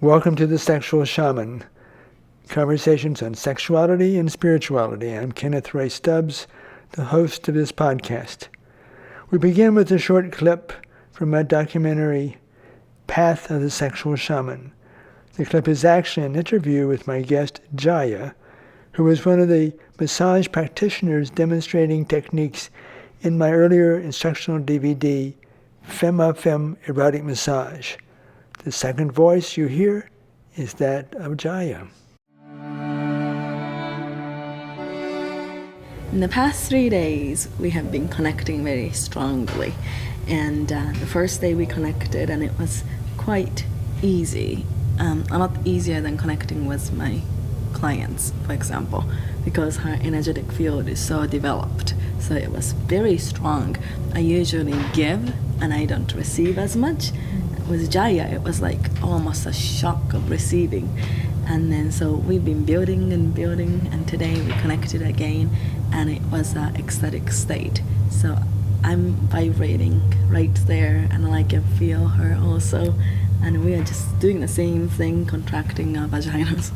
Welcome to the Sexual Shaman, conversations on sexuality and spirituality. I'm Kenneth Ray Stubbs, the host of this podcast. We begin with a short clip from my documentary, Path of the Sexual Shaman. The clip is actually an interview with my guest, Jaiya, who was one of the massage practitioners demonstrating techniques in my earlier instructional DVD, Femme Erotic Massage. The second voice you hear is that of Jaiya. In the past 3 days, we have been connecting very strongly. And the first day we connected, and it was quite easy. A lot easier than connecting with my clients, for example, because her energetic field is so developed. So it was very strong. I usually give, and I don't receive as much. With Jaiya, it was like almost a shock of receiving. And then so we've been building, and today we connected again, and it was an ecstatic state. So I'm vibrating right there, and I can feel her also. And we are just doing the same thing, contracting our vaginas.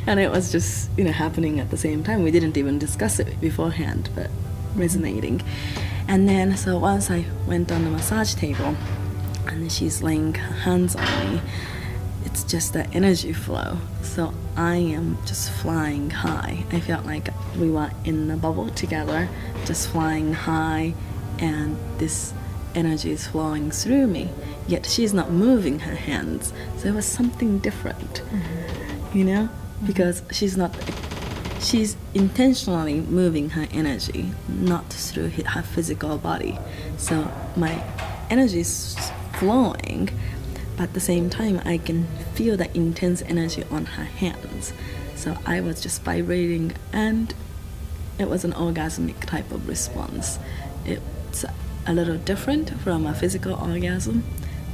And it was just, happening at the same time. We didn't even discuss it beforehand, but resonating. And then, so once I went on the massage table, and she's laying her hands on me, it's just the energy flow. So I am just flying high. I felt like we were in a bubble together, just flying high, and this energy is flowing through me. Yet she's not moving her hands. So it was something different, because she's intentionally moving her energy, not through her physical body. So my energy is flowing, but at the same time I can feel the intense energy on her hands. So I was just vibrating, and it was an orgasmic type of response. It's a little different from a physical orgasm,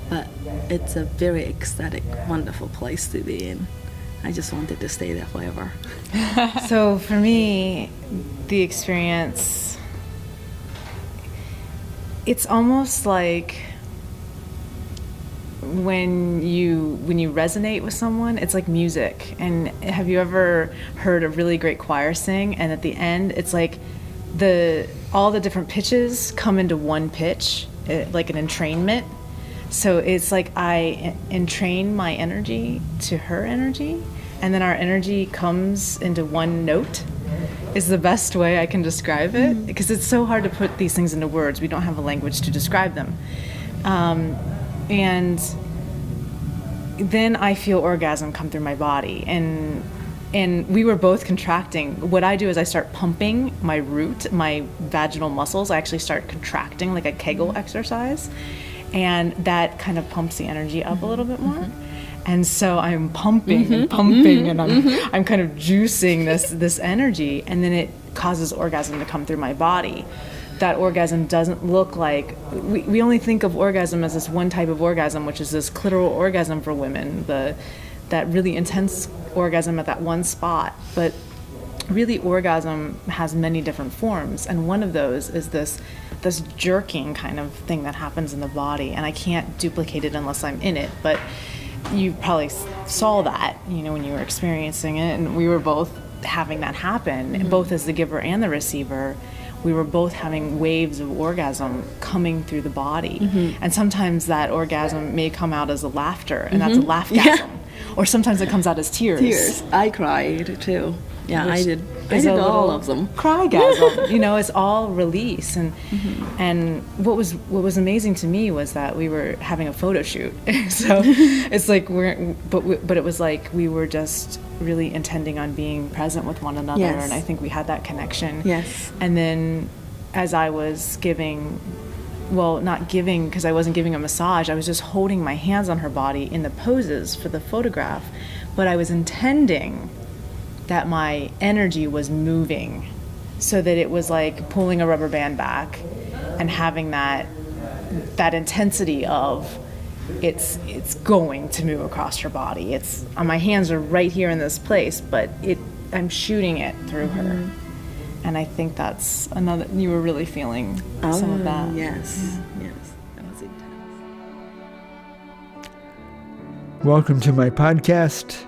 but it's a very ecstatic, wonderful place to be in. I just wanted to stay there forever. So for me, the experience, it's almost like when you resonate with someone, it's like music. And have you ever heard a really great choir sing, and at the end it's like all the different pitches come into one pitch, like an entrainment. So it's like I entrain my energy to her energy, and then our energy comes into one note, is the best way I can describe it, because it's so hard to put these things into words. We don't have a language to describe them. And then I feel orgasm come through my body, and we were both contracting. What I do is I start pumping my root, my vaginal muscles. I actually start contracting like a Kegel exercise, and that kind of pumps the energy up a little bit more. And so I'm pumping and pumping, and I'm kind of juicing this energy, and then it causes orgasm to come through my body. That orgasm doesn't look like, we only think of orgasm as this one type of orgasm, which is this clitoral orgasm for women, that really intense orgasm at that one spot. But really, orgasm has many different forms, and one of those is this jerking kind of thing that happens in the body, and I can't duplicate it unless I'm in it. But you probably saw that, when you were experiencing it, and we were both having that happen, both as the giver and the receiver. We were both having waves of orgasm coming through the body. And sometimes that orgasm may come out as a laughter, and that's a laughgasm. Yeah. Or sometimes it comes out as tears. Tears. I cried too. Yeah, I did all of them. Crygasm. It's all release. And what was amazing to me was that we were having a photo shoot. So it's like but it was like we were just really intending on being present with one another. Yes. And I think we had that connection. Yes. And then as I was giving, well, not giving, because I wasn't giving a massage, I was just holding my hands on her body in the poses for the photograph, but I was intending that my energy was moving, so that it was like pulling a rubber band back and having that intensity of it's going to move across her body. It's my hands are right here in this place, but I'm shooting it through her. And I think that's another, you were really feeling some of that. Yes, yes, that was intense. Welcome to my podcast,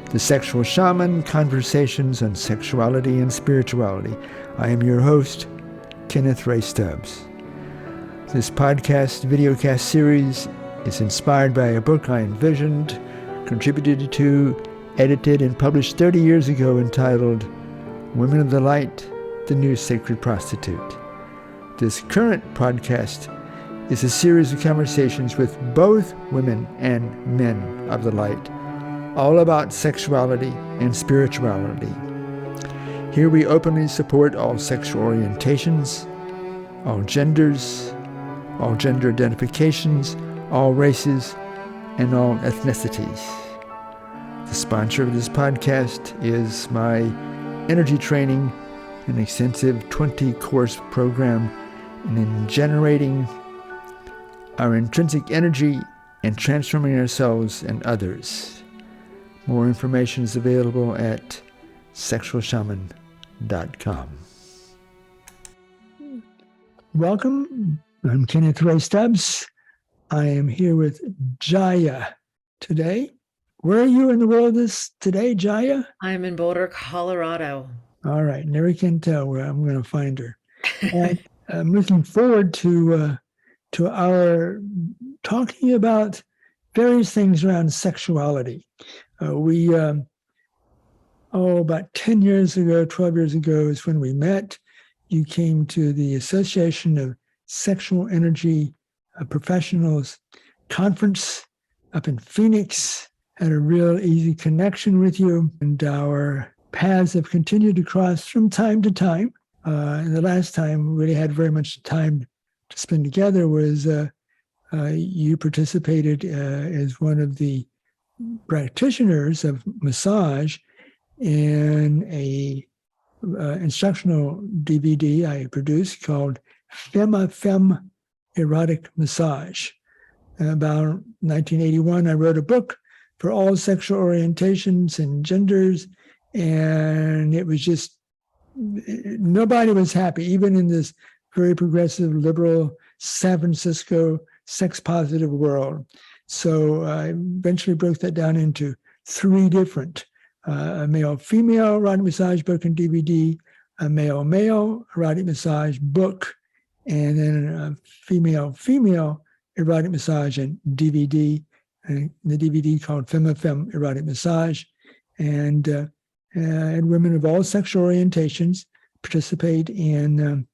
The Sexual Shaman, Conversations on Sexuality and Spirituality. I am your host, Kenneth Ray Stubbs. This podcast videocast series is inspired by a book I envisioned, contributed to, edited, and published 30 years ago entitled Women of the Light, The New Sacred Prostitute. This current podcast is a series of conversations with both women and men of the light, all about sexuality and spirituality. Here we openly support all sexual orientations, all genders, all gender identifications, all races, and all ethnicities. The sponsor of this podcast is my energy training, an extensive 20-course program in generating our intrinsic energy and transforming ourselves and others. More information is available at SexualShaman.com. Welcome. I'm Kenneth Ray Stubbs. I am here with Jaiya today. Where are you in the world today, Jaiya? I'm in Boulder, Colorado. All right. Never can tell where I'm going to find her. And I'm looking forward to our talking about various things around sexuality. About 10 years ago, 12 years ago is when we met. You came to the Association of Sexual Energy Professionals conference up in Phoenix. Had a real easy connection with you, and our paths have continued to cross from time to time. And the last time we really had very much time to spend together was you participated as one of the practitioners of massage in a instructional DVD I produced called Femme Erotic Massage. About 1981, I wrote a book for all sexual orientations and genders, and it was just, nobody was happy, even in this very progressive, liberal San Francisco sex-positive world. So I eventually broke that down into three different, a male-female erotic massage book and DVD, a male-male erotic massage book, and then a female-female erotic massage and DVD, and the DVD called Femme Erotic Massage. And women of all sexual orientations participate in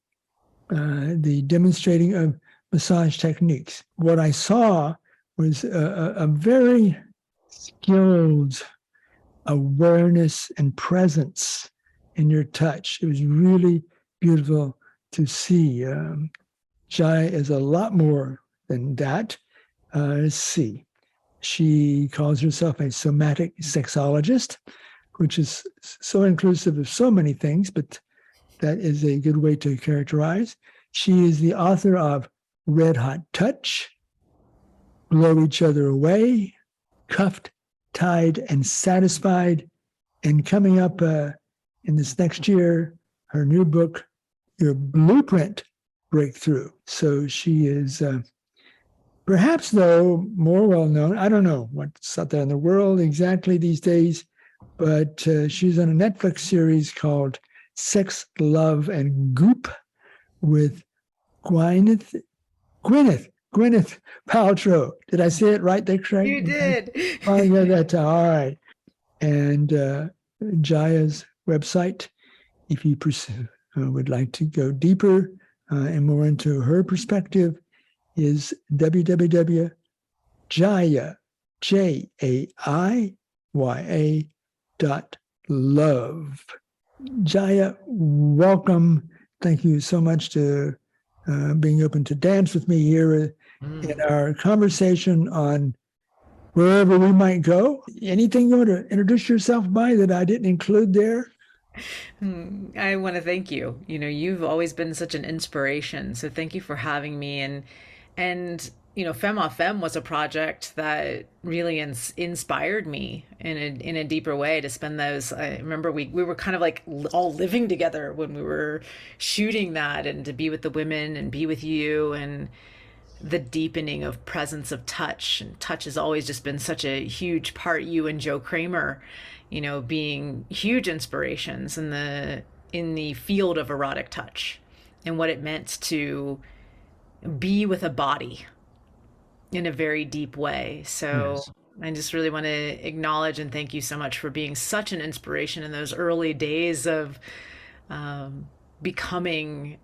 the demonstrating of massage techniques. What I saw was a very skilled awareness and presence in your touch. It was really beautiful to see. Jai is a lot more than that. Let's see. She calls herself a somatic sexologist, which is so inclusive of so many things, but that is a good way to characterize. She is the author of Red Hot Touch, Blow Each Other Away, Cuffed, Tied, and Satisfied, and coming up in this next year, her new book, Your Blueprint Breakthrough. So she is perhaps, though, more well-known. I don't know what's out there in the world exactly these days, but she's on a Netflix series called Sex, Love, and Goop with Gwyneth Paltrow. Did I say it right there, correct? You did. Oh, yeah, that's all right. And Jaiya's website, if you would like to go deeper and more into her perspective, is www.jaiya, Jaiya.love. Jaiya, welcome. Thank you so much to being open to dance with me here in our conversation on wherever we might go. Anything you want to introduce yourself by that I didn't include there? I want to thank you. You know, you've always been such an inspiration. So thank you for having me. And you know, Femme was a project that really inspired me in a deeper way to spend those. I remember we were kind of like all living together when we were shooting that, and to be with the women and be with you. And the deepening of presence of touch. And touch has always just been such a huge part. You and Joe Kramer, being huge inspirations in the field of erotic touch and what it meant to be with a body in a very deep way. So Yes. I just really want to acknowledge and thank you so much for being such an inspiration in those early days of becoming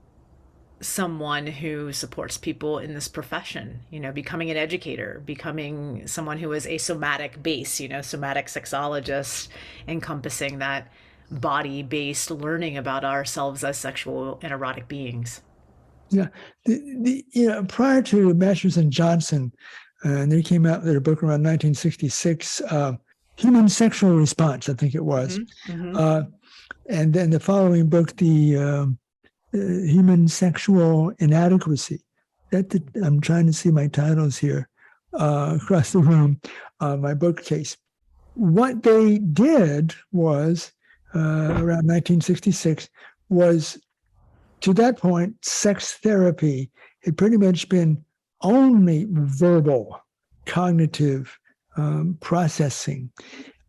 someone who supports people in this profession, becoming an educator, becoming someone who is a somatic base, somatic sexologist, encompassing that body-based learning about ourselves as sexual and erotic beings. Yeah. Prior to Masters and Johnson, and they came out with their book around 1966, Human Sexual Response, I think it was. And then the following book, the Human Sexual Inadequacy. I'm trying to see my titles here across the room on my bookcase. What they did was, around 1966, was, to that point, sex therapy had pretty much been only verbal, cognitive processing.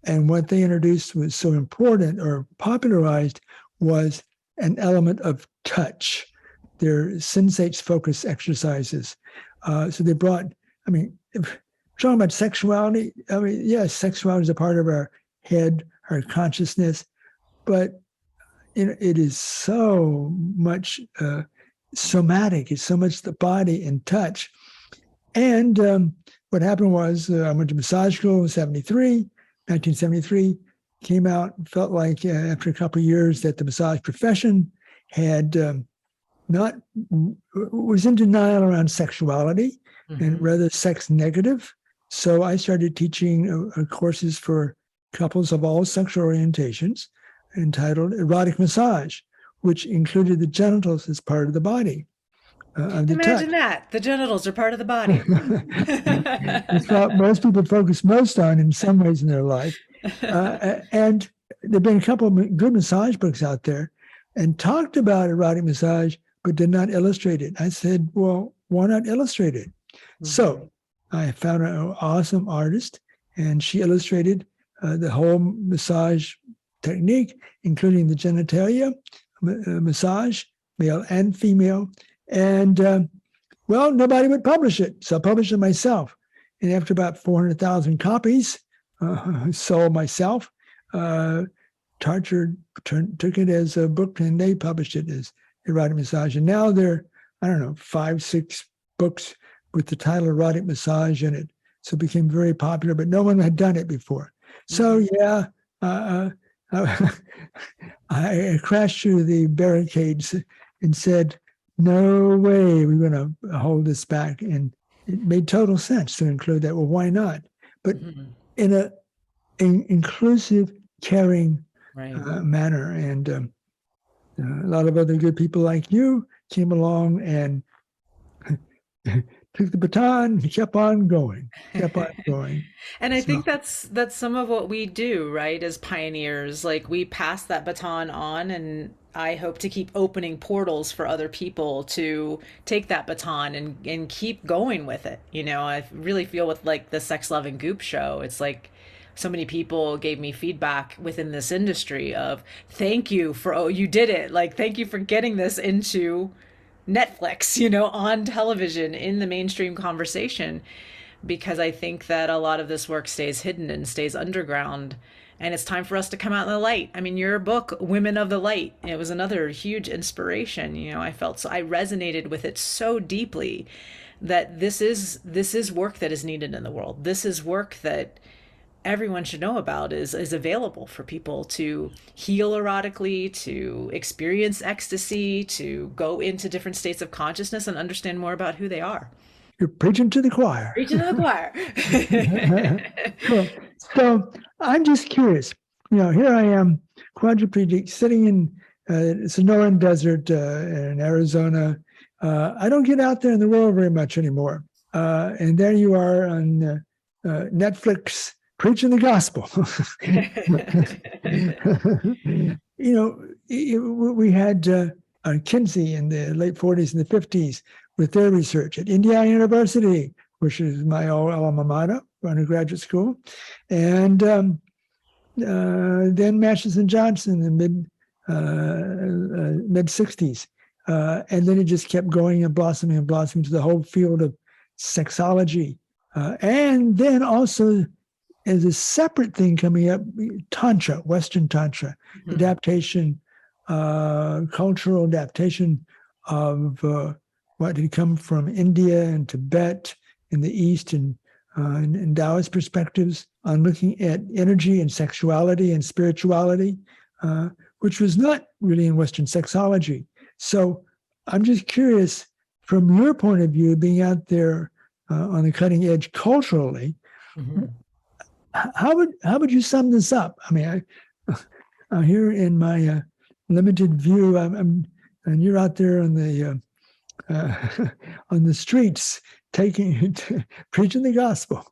And what they introduced was so important or popularized was an element of touch. Their sensates focus exercises. So they brought, talking about sexuality, yes, sexuality is a part of our head, our consciousness, but it is so much somatic. It's so much the body and touch. And what happened was I went to massage school in 1973, came out, felt like after a couple of years that the massage profession had was in denial around sexuality and rather sex negative. So I started teaching courses for couples of all sexual orientations entitled Erotic Massage, which included the genitals as part of the body. Imagine that. The genitals are part of the body. It's what most people focus most on in some ways in their life. And there have been a couple of good massage books out there and talked about erotic massage, but did not illustrate it. I said, well, why not illustrate it? So I found an awesome artist, and she illustrated the whole massage technique, including the genitalia massage, male and female. And, nobody would publish it. So I published it myself. And after about 400,000 copies, sold myself, Tarcher took it as a book, and they published it as Erotic Massage. And now there are, 5, 6 books with the title Erotic Massage in it. So it became very popular, but no one had done it before. So, I crashed through the barricades and said, no way we're going to hold this back. And it made total sense to include that. Well, why not? But in an inclusive, caring manner. And a lot of other good people like you came along and took the baton and kept on going. And I think that's some of what we do, right? As pioneers, like we pass that baton on, and I hope to keep opening portals for other people to take that baton and keep going with it. I really feel with like the Sex, Love, and Goop show, it's like so many people gave me feedback within this industry of thank you for, you did it. Like, thank you for getting this into Netflix, on television, in the mainstream conversation, because I think that a lot of this work stays hidden and stays underground, and it's time for us to come out in the light. Your book, Women of the Light, it was another huge inspiration. I felt so, I resonated with it so deeply that this is work that is needed in the world. This is work that everyone should know about, is available for people to heal erotically, to experience ecstasy, to go into different states of consciousness and understand more about who they are. You're preaching to the choir. Preaching to the choir. Cool. So I'm just curious. Here I am, quadriplegic, sitting in Sonoran Desert in Arizona. I don't get out there in the world very much anymore. And there you are on Netflix, preaching the gospel. We had Kinsey in the late 40s and the 50s with their research at Indiana University, which is my old alma mater for undergraduate school, and then Masters and Johnson in the mid 60s. And then it just kept going and blossoming to the whole field of sexology. And then also, as a separate thing coming up, Tantra, Western Tantra, adaptation, cultural adaptation of what had come from India and Tibet in the East and Taoist perspectives on looking at energy and sexuality and spirituality, which was not really in Western sexology. So I'm just curious, from your point of view, being out there on the cutting edge culturally, how would you sum this up? I mean, I'm here in my limited view, and you're out there on the streets, preaching the gospel.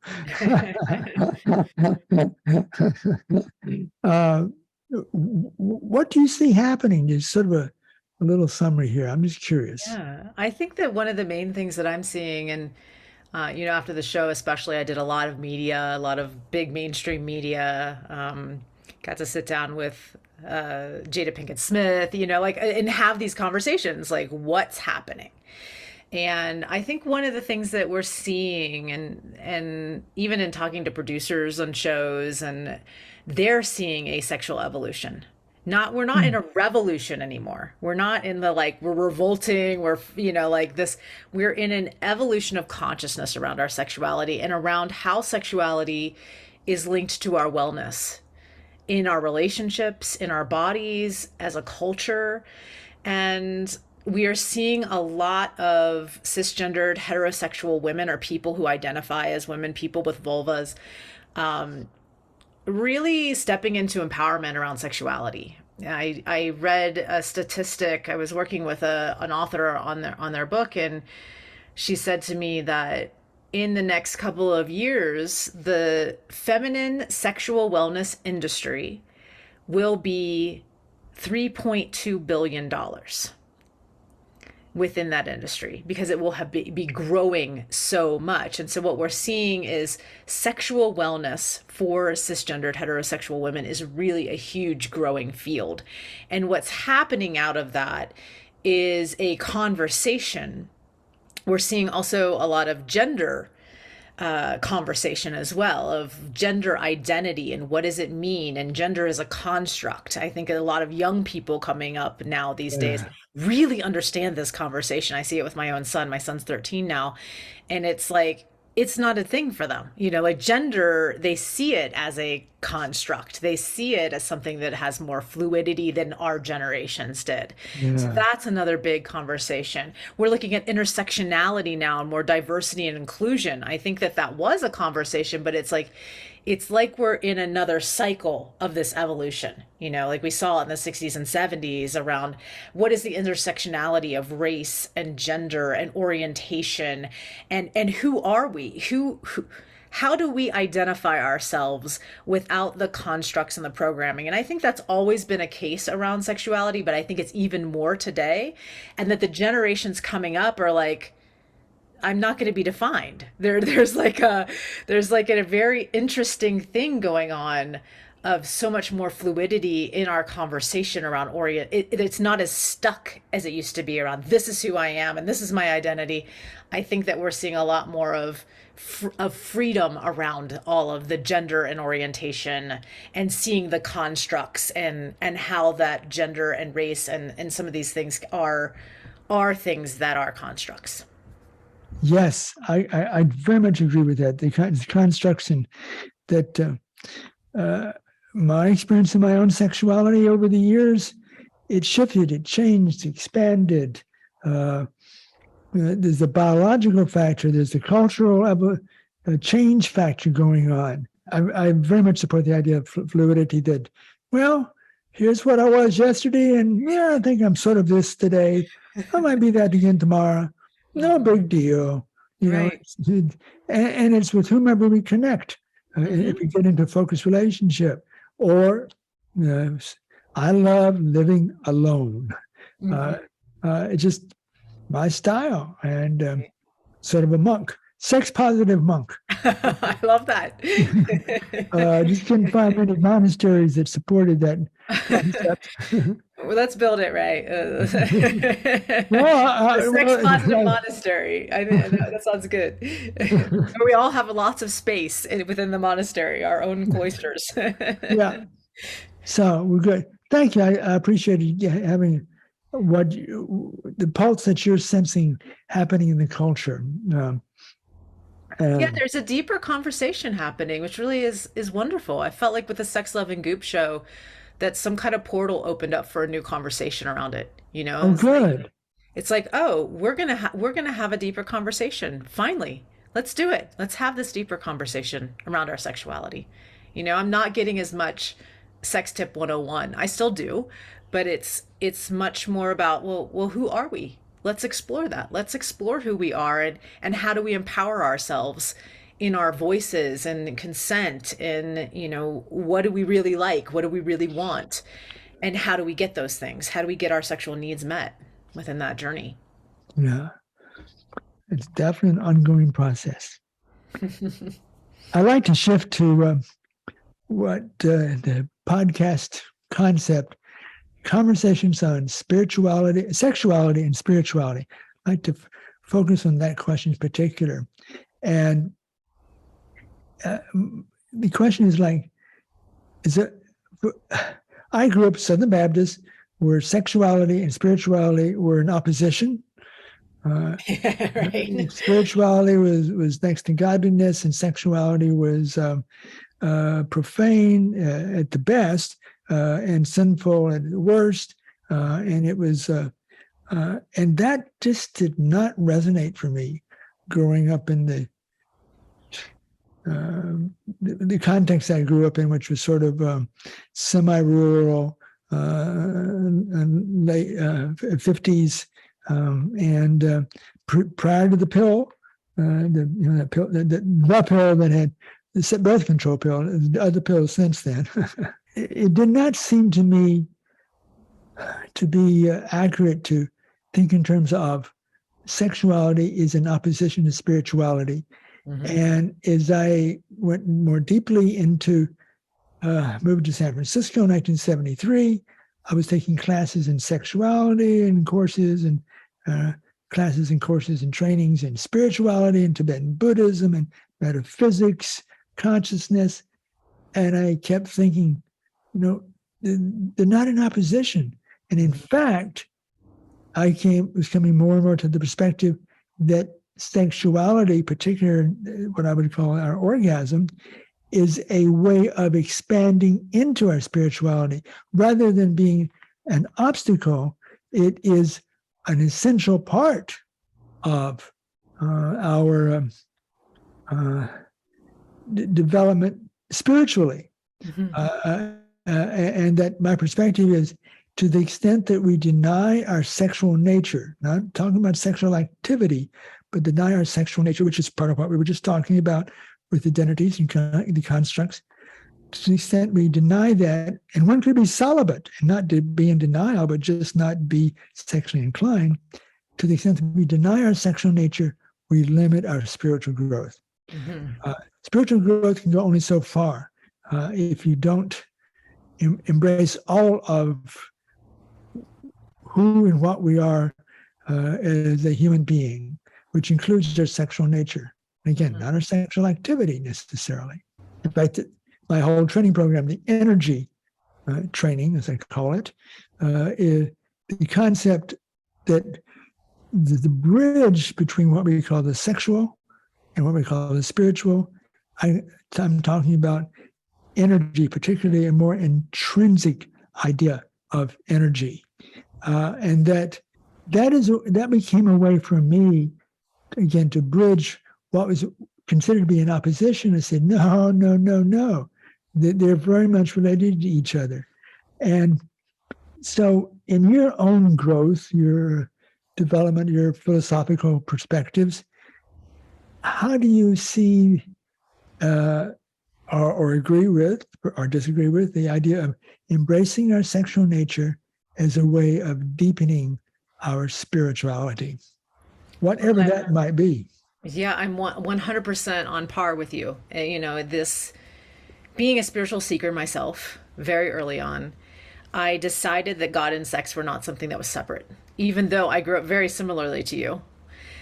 What do you see happening? Just sort of a little summary here. I'm just curious. Yeah, I think that one of the main things that I'm seeing, and after the show especially, I did a lot of media, a lot of big mainstream media. Got to sit down with Jada Pinkett Smith, and have these conversations, like what's happening. And I think one of the things that we're seeing, and even in talking to producers on shows, and they're seeing a sexual evolution. We're not in a revolution anymore. We're not in the we're revolting, we're this. We're in an evolution of consciousness around our sexuality and around how sexuality is linked to our wellness in our relationships, in our bodies, as a culture. And we are seeing a lot of cisgendered heterosexual women, or people who identify as women, people with vulvas, really stepping into empowerment around sexuality. I read a statistic. I was working with an author on their book, and she said to me that in the next couple of years, the feminine sexual wellness industry will be $3.2 billion within that industry, because it will be growing so much. And so what we're seeing is sexual wellness for cisgendered heterosexual women is really a huge growing field. And what's happening out of that is a conversation. We're seeing also a lot of gender conversation as well, of gender identity and what does it mean, and gender as a construct. I think a lot of young people coming up now these days really understand this conversation. I see it with my own son. My son's 13 now, and it's like, it's not a thing for them. Gender, they see it as a construct. They see it as something that has more fluidity than our generations did. Yeah. So that's another big conversation. We're looking at intersectionality now, and more diversity and inclusion. I think that was a conversation, but it's like we're in another cycle of this evolution, like we saw in the 60s and 70s around what is the intersectionality of race and gender and orientation, and who are we? How do we identify ourselves without the constructs and the programming? And I think that's always been a case around sexuality, but I think it's even more today. And that the generations coming up are like, I'm not going to be defined. There's like a very interesting thing going on of so much more fluidity in our conversation around it's not as stuck as it used to be around, this is who I am and this is my identity. I think that we're seeing a lot more of freedom around all of the gender and orientation, and seeing the constructs and how that gender and race and some of these things are things that are constructs. Yes, I very much agree with that. The construction that my experience in my own sexuality over the years, it shifted, it changed, expanded. There's the biological factor, there's the cultural change factor going on. I very much support the idea of fluidity, that, well, here's what I was yesterday, and I think I'm sort of this today. I might be that again tomorrow. No big deal, right. And it's with whomever we connect. If we get into a focused relationship, or I love living alone. It just, my style, and sort of a monk, sex positive monk. I love that. I just couldn't find many monasteries that supported that concept. Well, let's build it right. Well, The sex positive well, monastery. That sounds good. We all have lots of space within the monastery, our own cloisters. yeah. So we're good. Thank you. I appreciate you having the pulse that you're sensing happening in the culture. Yeah, there's a deeper conversation happening, which really is wonderful. I felt like with the Sex, Love, and Goop show that some kind of portal opened up for a new conversation around it. Oh, good. It's like, oh, we're gonna have a deeper conversation. Finally, let's do it. Let's have this deeper conversation around our sexuality. I'm not getting as much sex tip 101. I still do, but it's much more about, well, who are we? Let's explore that. Let's explore who we are and how do we empower ourselves in our voices and consent and what do we really like? What do we really want? And how do we get those things? How do we get our sexual needs met within that journey? Yeah. It's definitely an ongoing process. I like to shift to what the podcast concept, conversations on spirituality, sexuality, and spirituality. I like to focus on that question in particular. And the question is I grew up Southern Baptist, where sexuality and spirituality were in opposition. Right. Spirituality was next to godliness, and sexuality was profane at the best and sinful at the worst. And it was, and that just did not resonate for me growing up in the context I grew up in, which was sort of semi-rural, late 50s, and prior to the pill, the pill that had the birth control pill, the other pills since then. It did not seem to me to be accurate to think in terms of sexuality is in opposition to spirituality. Mm-hmm. And as I went more deeply into, moved to San Francisco in 1973, I was taking classes in sexuality and courses and classes and courses and trainings in spirituality and Tibetan Buddhism and metaphysics, consciousness. And I kept thinking, they're not in opposition. And in fact, was coming more and more to the perspective that sexuality, particularly what I would call our orgasm, is a way of expanding into our spirituality. Rather than being an obstacle, it is an essential part of our development spiritually. Mm-hmm. And that my perspective is, to the extent that we deny our sexual nature, not talking about sexual activity, but deny our sexual nature, which is part of what we were just talking about with identities and the constructs, to the extent we deny that, and one could be celibate and not be in denial, but just not be sexually inclined, to the extent that we deny our sexual nature, we limit our spiritual growth. Mm-hmm. Spiritual growth can go only so far if you don't embrace all of who and what we are as a human being, which includes our sexual nature. Again, not our sexual activity necessarily. In fact, my whole training program, the energy training, as I call it, is the concept that the bridge between what we call the sexual and what we call the spiritual, I'm talking about energy, particularly a more intrinsic idea of energy. And that became a way for me, again, to bridge what was considered to be in opposition. I said, no. They're very much related to each other. And so in your own growth, your development, your philosophical perspectives, how do you see or agree with or disagree with the idea of embracing our sexual nature as a way of deepening our spirituality? whatever that might be. Yeah, I'm 100% on par with you. This being a spiritual seeker myself, very early on, I decided that God and sex were not something that was separate, even though I grew up very similarly to you,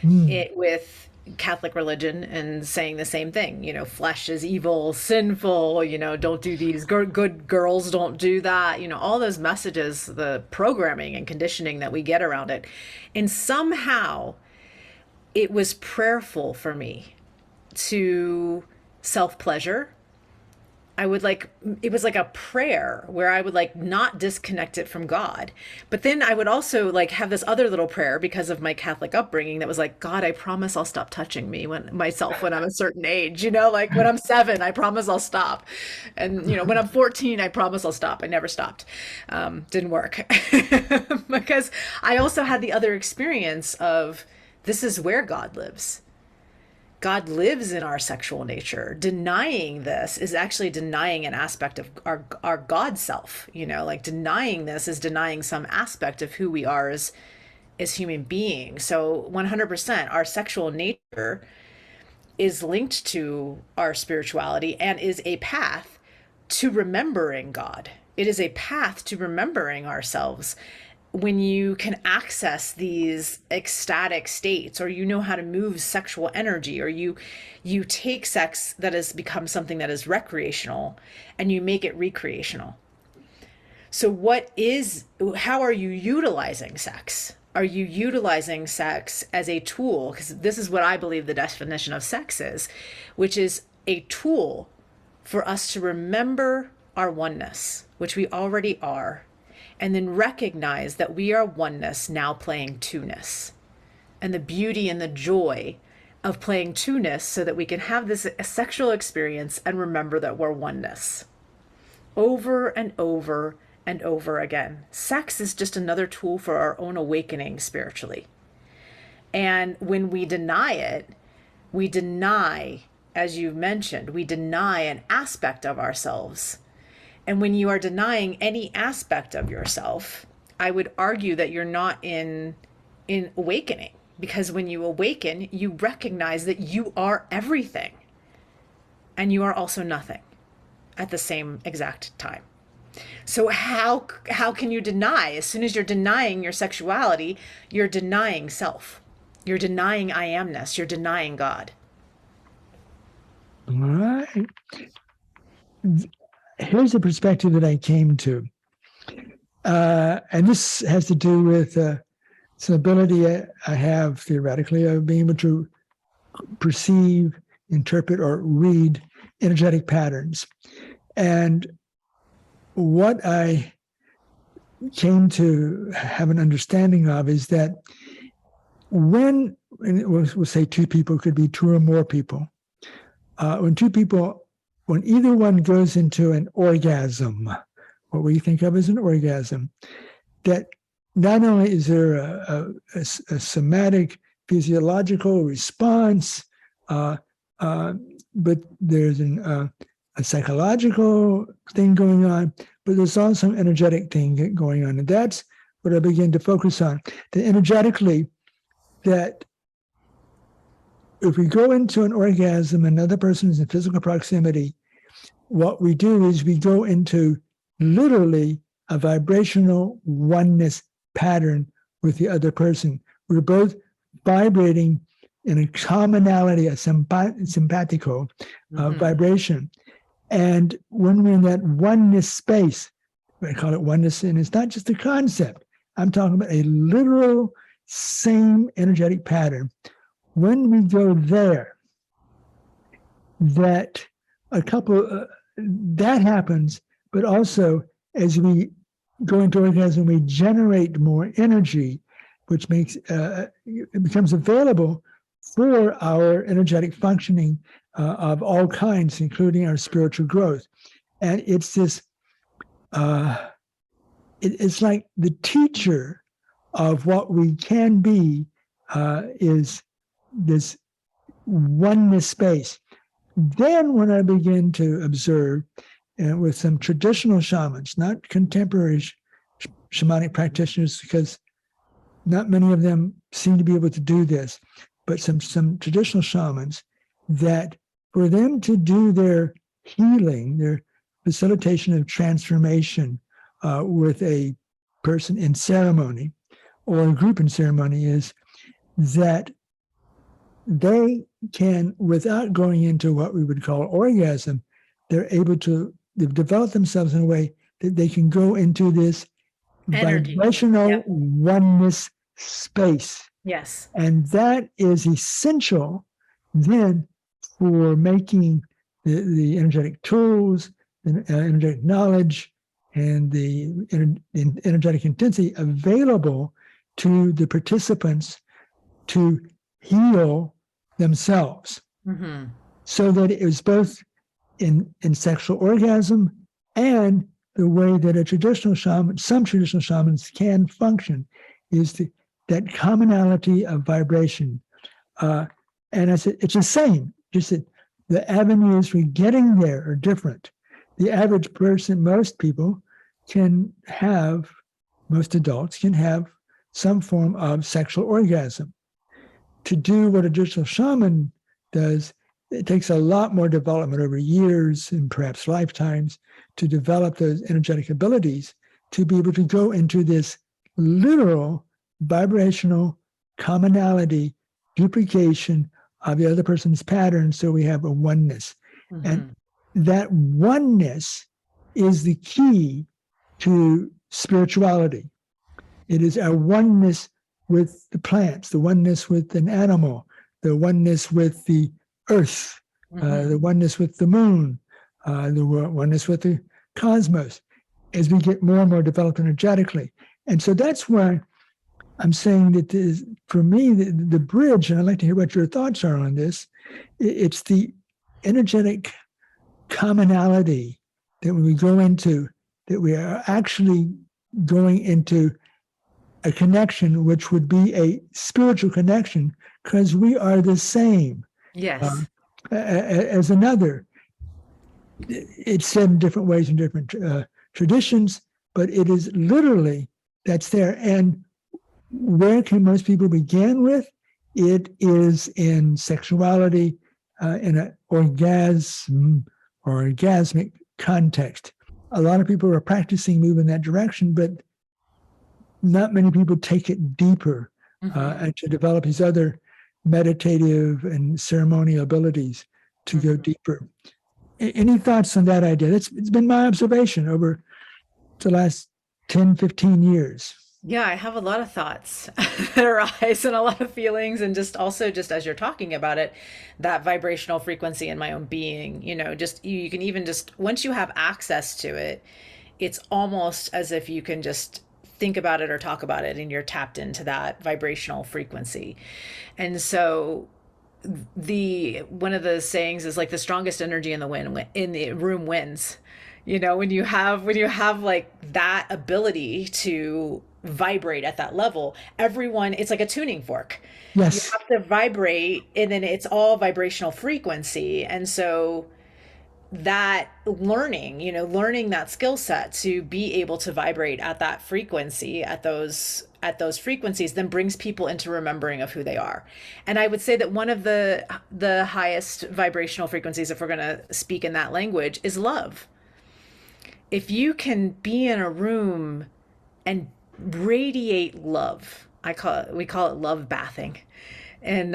Mm. it with Catholic religion and saying the same thing. Flesh is evil, sinful. Don't do these. Good girls don't do that. All those messages, the programming and conditioning that we get around it, and somehow it was prayerful for me to self pleasure. It was like a prayer where I would not disconnect it from God. But then I would also have this other little prayer because of my Catholic upbringing that was like, God, I promise I'll stop touching myself when I'm a certain age, like when I'm 7, I promise I'll stop. And, when I'm 14, I promise I'll stop. I never stopped. Didn't work because I also had the other experience of this is where God lives. God lives in our sexual nature. Denying this is actually denying an aspect of our God self. Denying this is denying some aspect of who we are as human beings. So 100%, our sexual nature is linked to our spirituality and is a path to remembering God. It is a path to remembering ourselves. When you can access these ecstatic states, or how to move sexual energy, or you take sex that has become something that is recreational and you make it recreational. So how are you utilizing sex? Are you utilizing sex as a tool? Because this is what I believe the definition of sex is, which is a tool for us to remember our oneness, which we already are, and then recognize that we are oneness now playing two-ness, and the beauty and the joy of playing two-ness so that we can have this sexual experience and remember that we're oneness over and over and over again. Sex is just another tool for our own awakening spiritually. And when we deny it, we deny, as you mentioned, we deny an aspect of ourselves. And when you are denying any aspect of yourself, I would argue that you're not in awakening. Because when you awaken, you recognize that you are everything. And you are also nothing at the same exact time. So how can you deny? As soon as you're denying your sexuality, you're denying self. You're denying I amness. You're denying God. All right. Here's a perspective that I came to. And this has to do with some ability I have theoretically of being able to perceive, interpret, or read energetic patterns. And what I came to have an understanding of is that when, and we'll say two people, could be two or more people, when either one goes into an orgasm, what we think of as an orgasm, that not only is there a somatic physiological response, but there's a psychological thing going on, but there's also an energetic thing going on. And that's what I begin to focus on. That energetically, that if we go into an orgasm, another person is in physical proximity, what we do is we go into literally a vibrational oneness pattern with the other person. We're both vibrating in a commonality, a simpatico vibration. And when we're in that oneness space, I call it oneness, and it's not just a concept. I'm talking about a literal same energetic pattern. When we go there, that that happens, but also as we go into orgasm, we generate more energy, which makes it becomes available for our energetic functioning of all kinds, including our spiritual growth. And it's this, it's like the teacher of what we can be is this oneness space. Then when I begin to observe with some traditional shamans, not contemporary shamanic practitioners, because not many of them seem to be able to do this, but some traditional shamans, that for them to do their healing, their facilitation of transformation with a person in ceremony or a group in ceremony, is that they can, without going into what we would call orgasm, they've developed themselves in a way that they can go into this Energy. vibrational Yep. oneness space. Yes. And that is essential then for making the energetic tools, the energetic knowledge, and the energetic intensity available to the participants to heal themselves. Mm-hmm. So that it was both in sexual orgasm and the way that a traditional shaman, some traditional shamans can function, is that commonality of vibration. And it's the same, just that the avenues for getting there are different. The average person, most adults can have some form of sexual orgasm. To do what a traditional shaman does, it takes a lot more development over years and perhaps lifetimes to develop those energetic abilities to be able to go into this literal vibrational commonality, duplication of the other person's pattern, so we have a oneness. Mm-hmm. And that oneness is the key to spirituality. It is our oneness with the plants, the oneness with an animal, the oneness with the earth, Mm-hmm. the oneness with the moon, the oneness with the cosmos, as we get more and more developed energetically. And so that's why I'm saying that for me, the bridge, and I'd like to hear what your thoughts are on this, it's the energetic commonality that when we go into, that we are actually going into a connection which would be a spiritual connection, because we are the same. Yes. As another. It's said in different ways in different traditions, but it is literally that's there. And where can most people begin with? It is in sexuality, in an orgasm or orgasmic context. A lot of people are practicing move in that direction, but not many people take it deeper and to develop these other meditative and ceremonial abilities to go deeper. Any thoughts on that idea? It's been my observation over the last 10, 15 years. Yeah, I have a lot of thoughts that arise and a lot of feelings, and just as you're talking about it, that vibrational frequency in my own being, just you can even just, once you have access to it, it's almost as if you can just think about it or talk about it and you're tapped into that vibrational frequency. And so one of the sayings is like the strongest energy in the room wins. When you have like that ability to vibrate at that level, everyone, it's like a tuning fork. Yes. You have to vibrate, and then it's all vibrational frequency. And so that learning that skill set to be able to vibrate at that frequency, at those frequencies, then brings people into remembering of who they are. And I would say that one of the highest vibrational frequencies, if we're going to speak in that language, is love. If you can be in a room and radiate love, we call it love bathing, and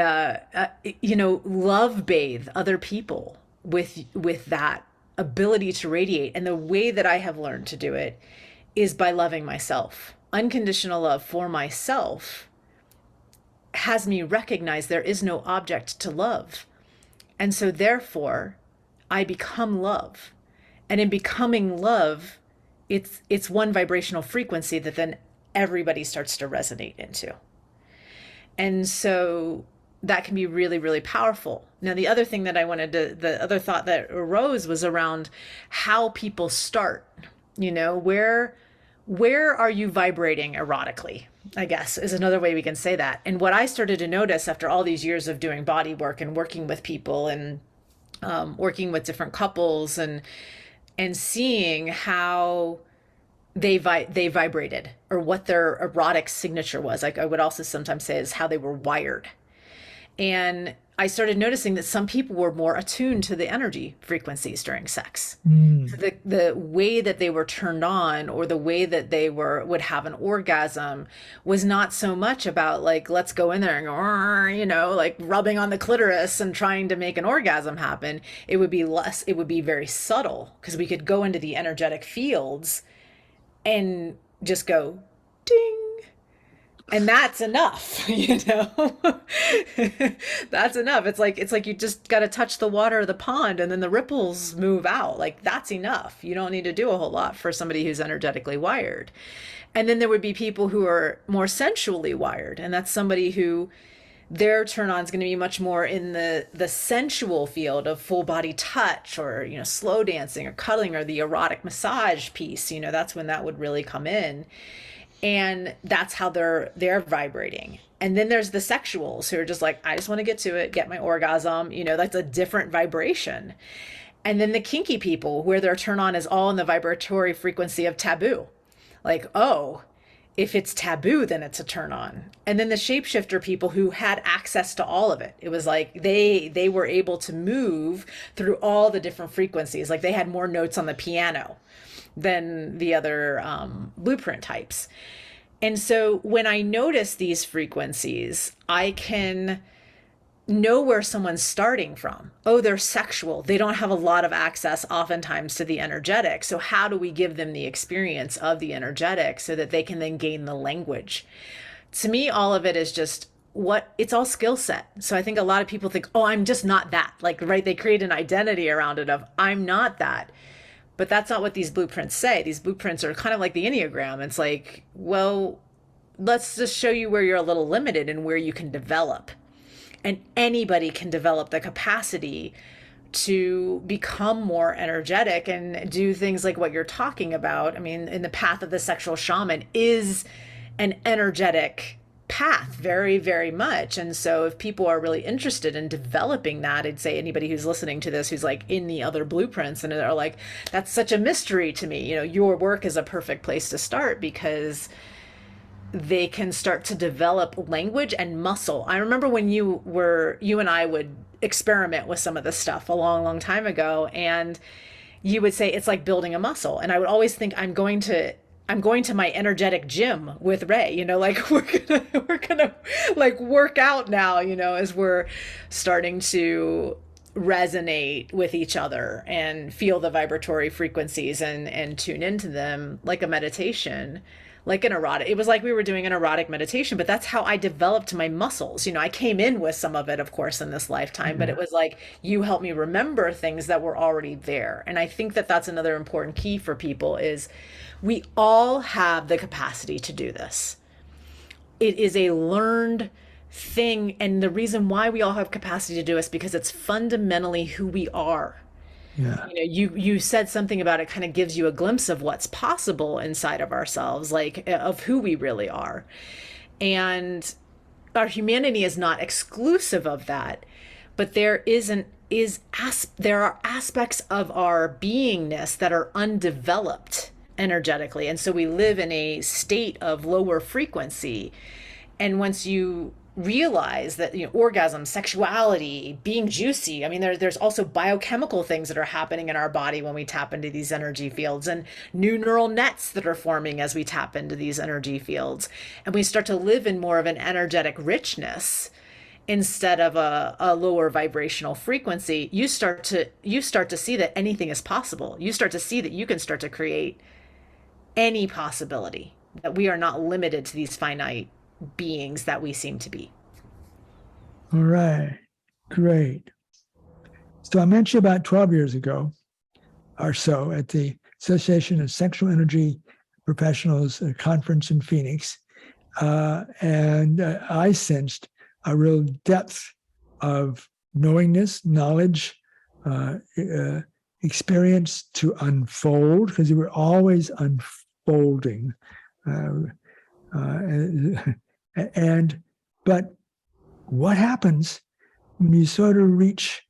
love bathe other people with that ability to radiate. And the way that I have learned to do it is by loving myself. Unconditional love for myself has me recognize there is no object to love. And so therefore I become love. And in becoming love, it's one vibrational frequency that then everybody starts to resonate into. And so that can be really, really powerful. Now, the other thing that the other thought that arose was around how people start. Where are you vibrating erotically, I guess, is another way we can say that. And what I started to notice after all these years of doing body work and working with people and working with different couples and seeing how they vibrated, or what their erotic signature was. Like I would also sometimes say is how they were wired. And I started noticing that some people were more attuned to the energy frequencies during sex. So the way that they were turned on, or the way that they would have an orgasm, was not so much about like, let's go in there and go, you know, like rubbing on the clitoris and trying to make an orgasm happen. It would be very subtle, because we could go into the energetic fields and just go ding. And that's enough, you know. That's enough. It's like you just got to touch the water of the pond and then the ripples move out. Like that's enough. You don't need to do a whole lot for somebody who's energetically wired. And then there would be people who are more sensually wired, and that's somebody who their turn on is going to be much more in the sensual field of full body touch, or, you know, slow dancing or cuddling, or the erotic massage piece. You know, that's when that would really come in. And that's how they're vibrating. And then there's the sexuals who are just like, I just want to get to it, get my orgasm. You know, that's a different vibration. And then the kinky people, where their turn on is all in the vibratory frequency of taboo. Like, oh, if it's taboo, then it's a turn on. And then the shapeshifter people who had access to all of it. It was like they were able to move through all the different frequencies. Like they had more notes on the piano than the other blueprint types. And so when I notice these frequencies, I can know where someone's starting from. Oh, they're sexual. They don't have a lot of access oftentimes to the energetic. So how do we give them the experience of the energetic so that they can then gain the language? To me, all of it is just it's all skill set. So I think a lot of people think, oh, I'm just not that. Like, right, they create an identity around it of, I'm not that. But that's not what these blueprints say. These blueprints are kind of like the Enneagram. It's like, well, let's just show you where you're a little limited and where you can develop. And anybody can develop the capacity to become more energetic and do things like what you're talking about. I mean, in the path of the sexual shaman is an energetic path, very, very much. And so if people are really interested in developing that, I'd say anybody who's listening to this, who's like in the other blueprints and are like, that's such a mystery to me, you know, your work is a perfect place to start, because they can start to develop language and muscle. I remember when you and I would experiment with some of this stuff a long, long time ago, and you would say it's like building a muscle. And I would always think I'm going to my energetic gym with Ray, you know, like we're gonna like work out now, you know, as we're starting to resonate with each other and feel the vibratory frequencies and tune into them, like a meditation, like an erotic. It was like we were doing an erotic meditation, but that's how I developed my muscles. You know, I came in with some of it, of course, in this lifetime, but it was like, you helped me remember things that were already there. And I think that that's another important key for people is we all have the capacity to do this. It is a learned thing. And the reason why we all have capacity to do it is because it's fundamentally who we are. Yeah. You know, you said something about it kind of gives you a glimpse of what's possible inside of ourselves, like of who we really are. And our humanity is not exclusive of that, but there are aspects of our beingness that are undeveloped energetically. And so we live in a state of lower frequency. And once you realize that, you know, orgasm, sexuality, being juicy, I mean, there's also biochemical things that are happening in our body when we tap into these energy fields, and new neural nets that are forming as we tap into these energy fields. And we start to live in more of an energetic richness instead of a lower vibrational frequency. You start to see that anything is possible. You start to see that you can start to create any possibility, that we are not limited to these finite beings that we seem to be. All right. Great. So I mentioned about 12 years ago or so at the Association of Sexual Energy Professionals conference in Phoenix. And I sensed a real depth of knowingness, knowledge, experience to unfold, because you were always unfolding. But what happens when you sort of reach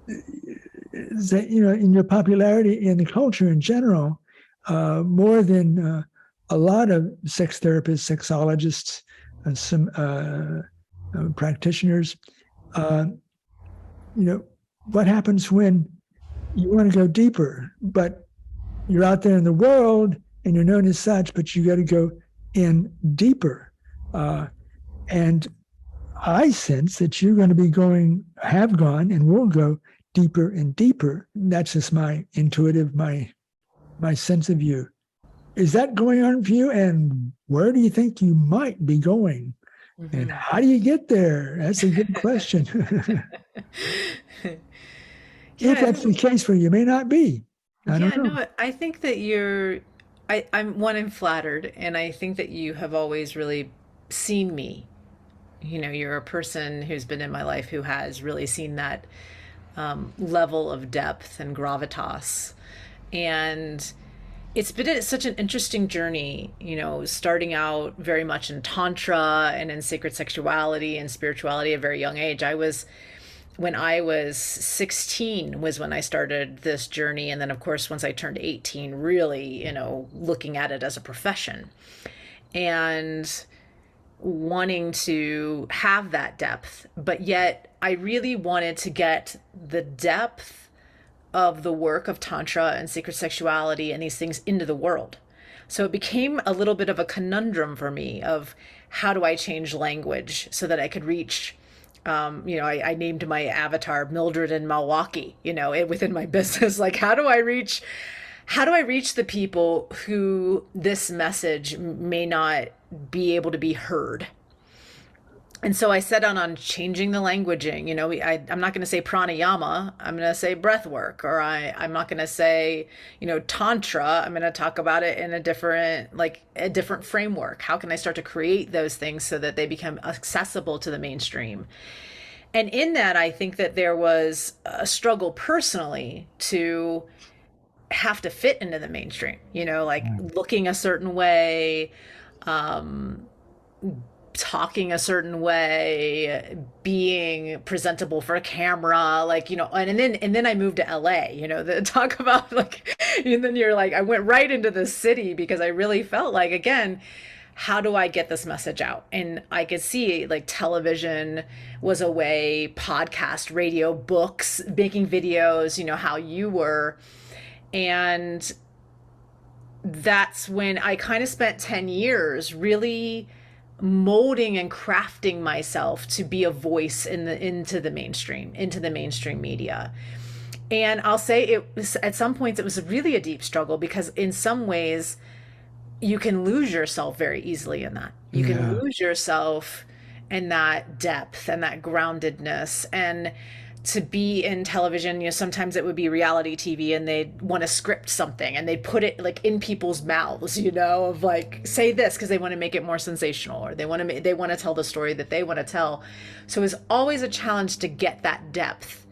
that, you know, in your popularity in the culture in general, more than a lot of sex therapists, sexologists, and some practitioners. What happens when you want to go deeper, but you're out there in the world and you're known as such, but you got to go in deeper. And I sense that you're going to be have gone, and will go deeper and deeper. That's just my intuitive, my sense of you. Is that going on for you? And where do you think you might be going? Mm-hmm. And how do you get there? That's a good question. If that's the case for you, it may not be. I don't know. No, I think that I'm flattered, and I think that you have always really seen me. You're a person who's been in my life who has really seen that level of depth and gravitas. And it's been such an interesting journey, starting out very much in Tantra and in sacred sexuality and spirituality at a very young age. When I was 16 was when I started this journey. And then, of course, once I turned 18, really, looking at it as a profession and wanting to have that depth. But yet I really wanted to get the depth of the work of Tantra and sacred sexuality and these things into the world. So it became a little bit of a conundrum for me of how do I change language so that I could reach I named my avatar Mildred in Milwaukee, within my business. Like, how do I reach the people who this message may not be able to be heard? And so I set out on changing the languaging. I'm not going to say pranayama. I'm going to say breath work, or I'm not going to say, tantra. I'm going to talk about it in a different framework. How can I start to create those things so that they become accessible to the mainstream? And in that, I think that there was a struggle personally to have to fit into the mainstream, looking a certain way, talking a certain way, being presentable for a camera, and then I moved to LA, talk about and then you're like, I went right into the city because I really felt like, again, how do I get this message out? And I could see television was a way, podcast, radio, books, making videos, how you were. And that's when I kind of spent 10 years really molding and crafting myself to be a voice into the mainstream media. And I'll say it was, at some points, it was really a deep struggle because in some ways you can lose yourself very easily in that. You can lose yourself in that depth and that groundedness. And to be in television, sometimes it would be reality TV and they'd want to script something and they'd put it in people's mouths, of say this because they want to make it more sensational, or they want to tell the story that they want to tell. So it was always a challenge to get that depth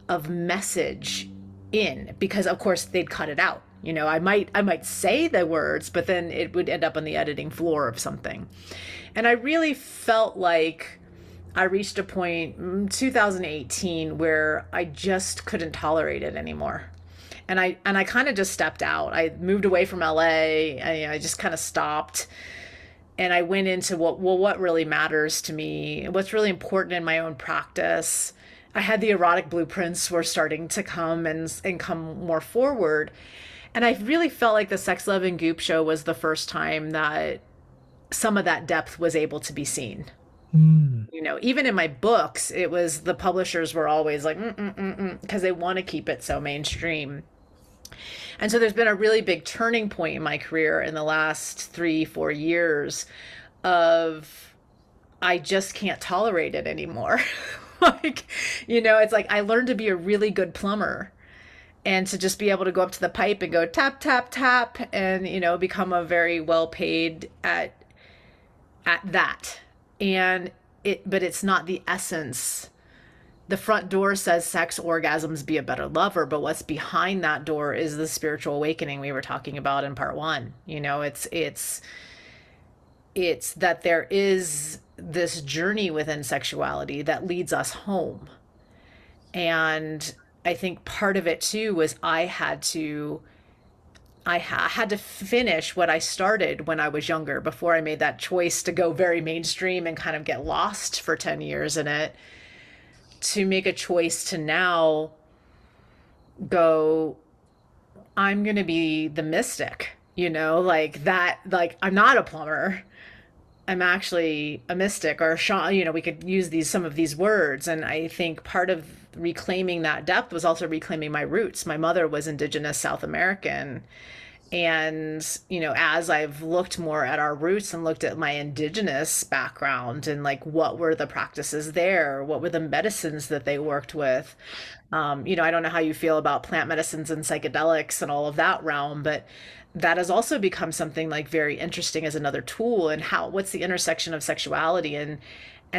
of message in, because of course they'd cut it out. I might say the words, but then it would end up on the editing floor of something. And I really felt like I reached a point in 2018 where I just couldn't tolerate it anymore. And I kind of just stepped out. I moved away from LA. I just kind of stopped. And I went into what really matters to me, what's really important in my own practice. I had the erotic blueprints were starting to come and come more forward. And I really felt like the Sex, Love, and Goop show was the first time that some of that depth was able to be seen. Even in my books, it was the publishers were always like, because they want to keep it so mainstream. And so there's been a really big turning point in my career in the last 3-4 years of I just can't tolerate it anymore. It's like I learned to be a really good plumber and to just be able to go up to the pipe and go tap, tap, tap, and, become a very well paid at that. But it's not the essence. The front door says sex, orgasms, be a better lover, but what's behind that door is the spiritual awakening we were talking about in part 1. It's that there is this journey within sexuality that leads us home. And I think part of it too was I had to I had to finish what I started when I was younger before I made that choice to go very mainstream and kind of get lost for 10 years in it, to make a choice to now go, I'm going to be the mystic, like that, like I'm not a plumber. I'm actually a mystic or a shaman. We could use some of these words. And I think part of reclaiming that depth was also reclaiming my roots. My mother was indigenous South American. And, as I've looked more at our roots and looked at my indigenous background and like what were the practices there, what were the medicines that they worked with. I don't know how you feel about plant medicines and psychedelics and all of that realm, but that has also become something like very interesting as another tool. And what's the intersection of sexuality and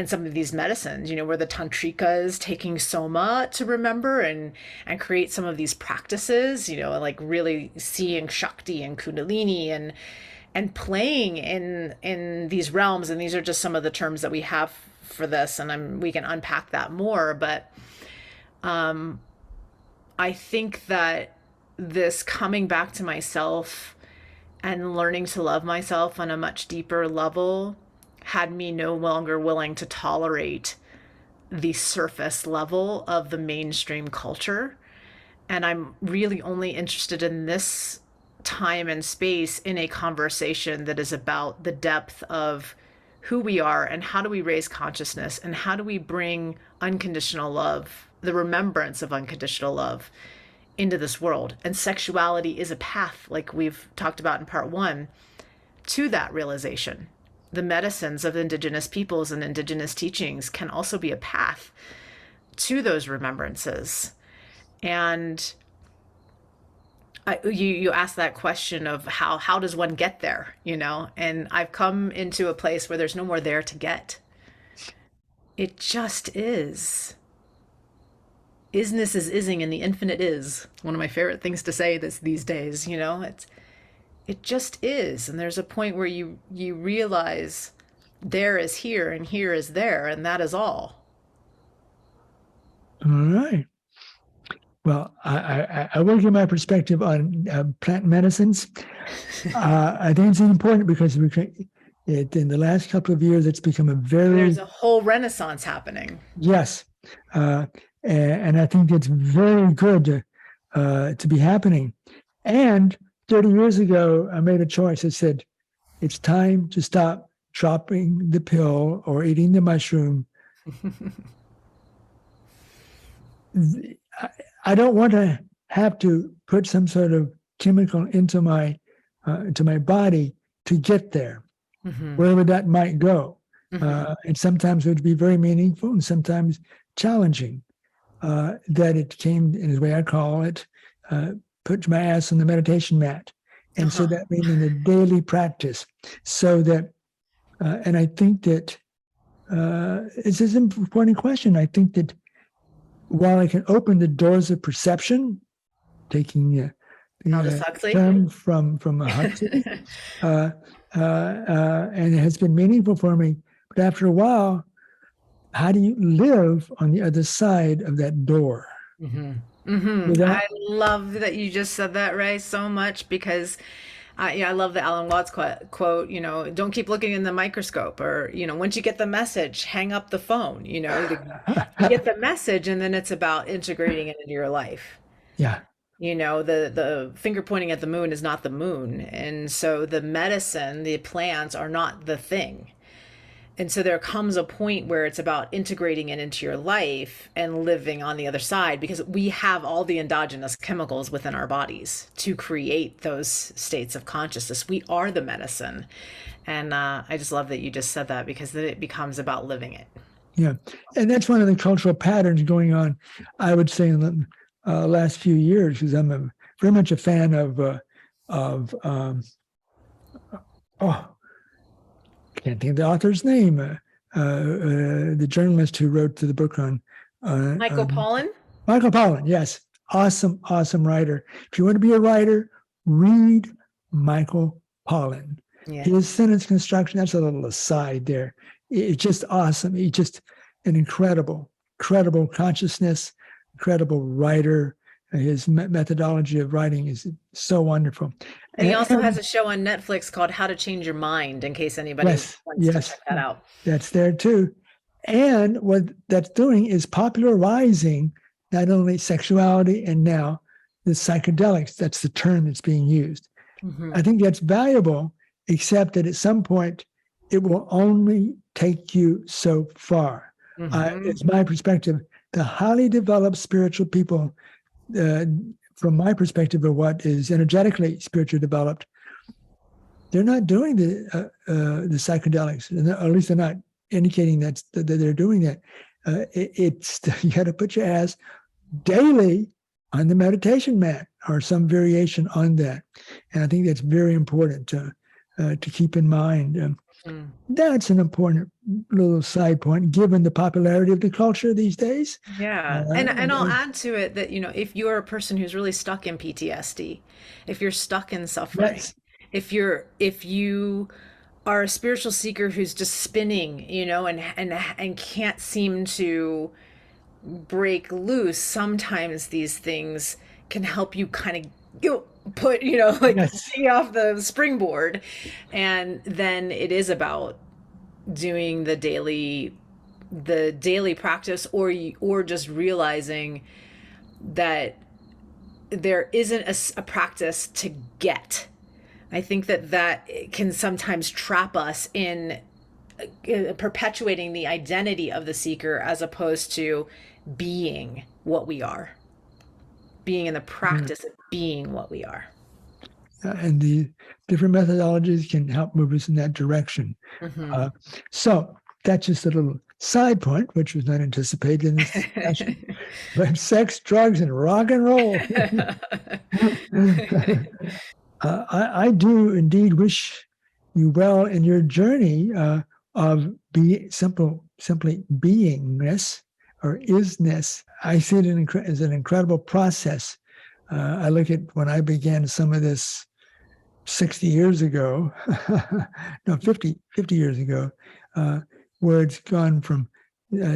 some of these medicines, where the tantrikas taking soma to remember and create some of these practices, like really seeing shakti and kundalini and playing in these realms. And these are just some of the terms that we have for this, and we can unpack that more. But I think that this coming back to myself and learning to love myself on a much deeper level had me no longer willing to tolerate the surface level of the mainstream culture. And I'm really only interested in this time and space in a conversation that is about the depth of who we are and how do we raise consciousness and how do we bring unconditional love, the remembrance of unconditional love, into this world. And sexuality is a path, like we've talked about in part 1, to that realization. The medicines of indigenous peoples and indigenous teachings can also be a path to those remembrances. And you asked that question of how does one get there, and I've come into a place where there's no more there to get. It just is. Isness is ising, and the infinite is. One of my favorite things to say these days, it just is. And there's a point where you realize there is here and here is there, and that is all. All right. Well, I will give my perspective on plant medicines. I think it's important because in the last couple of years, it's become there's a whole renaissance happening. Yes. And I think it's very good to be happening. And 30 years ago, I made a choice. I said, it's time to stop dropping the pill or eating the mushroom. I don't want to have to put some sort of chemical into my body to get there, wherever that might go. And sometimes it would be very meaningful and sometimes challenging. That it came in the way I call it, put my ass on the meditation mat. And so that made it a daily practice. So that, and I think that it's an important question. I think that while I can open the doors of perception, taking the term from Huxley, and it has been meaningful for me, but after a while, how do you live on the other side of that door? I love that you just said that, Ray, so much, because I love the Alan Watts quote, don't keep looking in the microscope, or, once you get the message, hang up the phone, you get the message, and then it's about integrating it into your life. Yeah. The finger pointing at the moon is not the moon. And so the medicine, the plants are not the thing. And so there comes a point where it's about integrating it into your life and living on the other side, because we have all the endogenous chemicals within our bodies to create those states of consciousness. We are the medicine. And I just love that you just said that, because then it becomes about living it. Yeah. And that's one of the cultural patterns going on, I would say, in the last few years, because I'm very much a fan of can't think of the author's name. The journalist who wrote the book on Michael Pollan. Michael Pollan, yes, awesome writer. If you want to be a writer, read Michael Pollan. Yeah. His sentence construction. That's a little aside there. It's just awesome. He's just an incredible consciousness, incredible writer. His methodology of writing is so wonderful. And he also has a show on Netflix called How to Change Your Mind, in case anybody wants to check that out. That's there too. And what that's doing is popularizing not only sexuality and now the psychedelics. That's the term that's being used. I think that's valuable, except that at some point it will only take you so far. It's my perspective. The highly developed spiritual people, from my perspective of what is energetically spiritually developed, they're not doing the psychedelics, or at least they're not indicating that they're doing that. It's you got to put your ass daily on the meditation mat or some variation on that, and I think that's very important to keep in mind. That's an important little side point, given the popularity of the culture these days. Yeah, and I'll add to it that, if you're a person who's really stuck in PTSD, if you're stuck in suffering, if you are a spiritual seeker who's just spinning, and can't seem to break loose, sometimes these things can help you kind of put, see off the springboard. And then it is about doing the daily practice, or just realizing that there isn't a practice to get. I think that can sometimes trap us in perpetuating the identity of the seeker, as opposed to being what we are, being in the practice of being what we are. And the different methodologies can help move us in that direction. So that's just a little side point, which was not anticipated in this discussion. But sex, drugs, and rock and roll. I do indeed wish you well in your journey of simply beingness or isness. I see it as an incredible process. I look at when I began some of this 60 years ago, no, 50 years ago, where it's gone from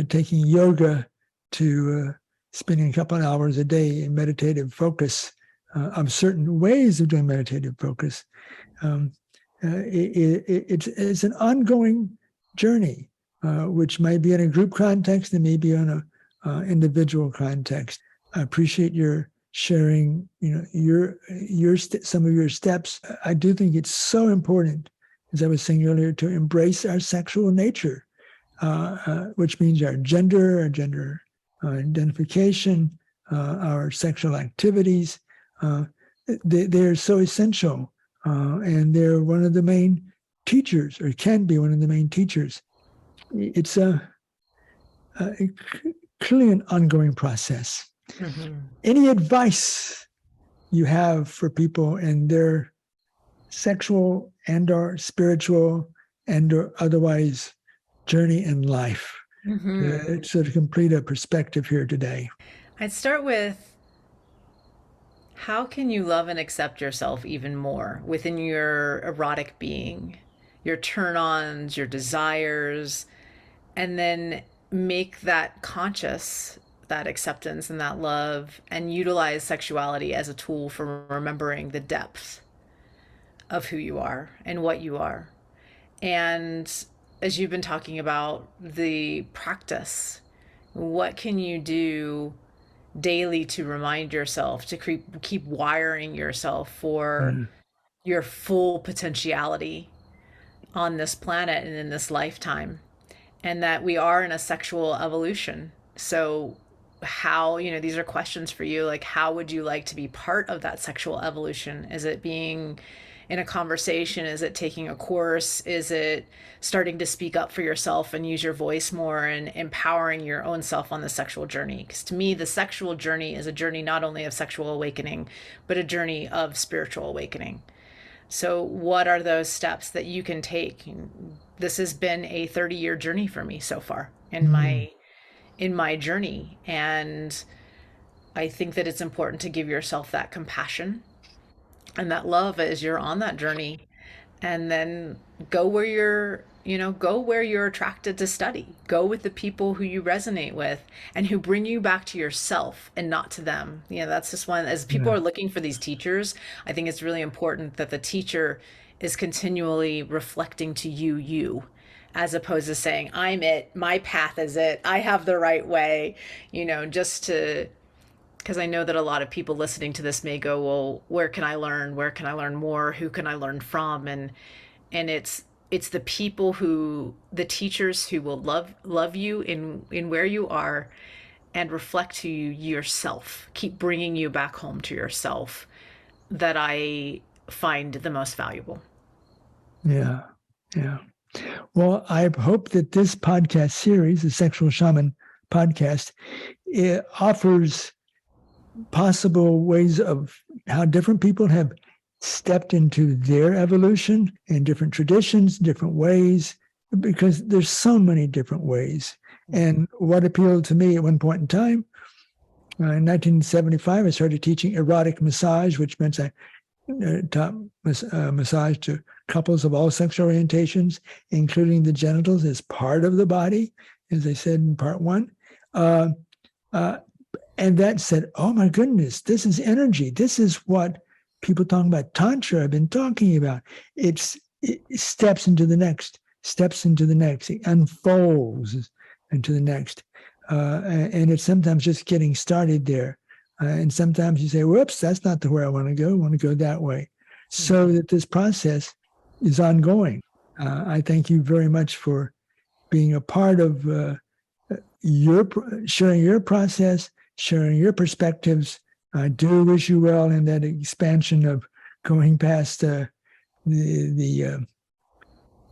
taking yoga to spending a couple of hours a day in meditative focus of certain ways of doing meditative focus. It's an ongoing journey, which might be in a group context and maybe on an individual context. I appreciate your sharing, some of your steps. I do think it's so important, as I was saying earlier, to embrace our sexual nature, which means our gender identification, our sexual activities. They're so essential, and they're one of the main teachers, or can be one of the main teachers. It's clearly an ongoing process. Any advice you have for people in their sexual and or spiritual and or otherwise journey in life to sort of complete a perspective here today? I'd start with, how can you love and accept yourself even more within your erotic being, your turn-ons, your desires, and then make that conscious, that acceptance and that love, and utilize sexuality as a tool for remembering the depth of who you are and what you are. And as you've been talking about the practice, what can you do daily to remind yourself to keep wiring yourself for your full potentiality on this planet and in this lifetime, and that we are in a sexual evolution. So how, these are questions for you, like, how would you like to be part of that sexual evolution? Is it being in a conversation? Is it taking a course? Is it starting to speak up for yourself and use your voice more and empowering your own self on the sexual journey? Because to me, the sexual journey is a journey not only of sexual awakening, but a journey of spiritual awakening. So what are those steps that you can take? This has been a 30-year journey for me so far in my journey. And I think that it's important to give yourself that compassion and that love as you're on that journey, and then go where go where you're attracted to study. Go with the people who you resonate with and who bring you back to yourself and not to them. That's just one, as people are looking for these teachers, I think it's really important that the teacher is continually reflecting to you, as opposed to saying, I'm it, my path is it, I have the right way, just to, because I know that a lot of people listening to this may go, well, where can I learn? Where can I learn more? Who can I learn from? And it's the people the teachers who will love you in where you are and reflect to you yourself, keep bringing you back home to yourself, that I find the most valuable. Yeah. Well, I hope that this podcast series, the Sexual Shaman podcast, it offers possible ways of how different people have stepped into their evolution in different traditions, different ways, because there's so many different ways. And what appealed to me at one point in time, in 1975, I started teaching erotic massage, which meant I taught massage to couples of all sexual orientations, including the genitals as part of the body, as I said in part one. And that said, oh my goodness, this is energy. This is what people talking about Tantra have been talking about. It steps into the next, it unfolds into the next. And it's sometimes just getting started there. And sometimes you say, whoops, that's not where I want to go. I want to go that way. So that this process is ongoing. I thank you very much for being a part of sharing your process, sharing your perspectives. I do wish you well in that expansion of going past the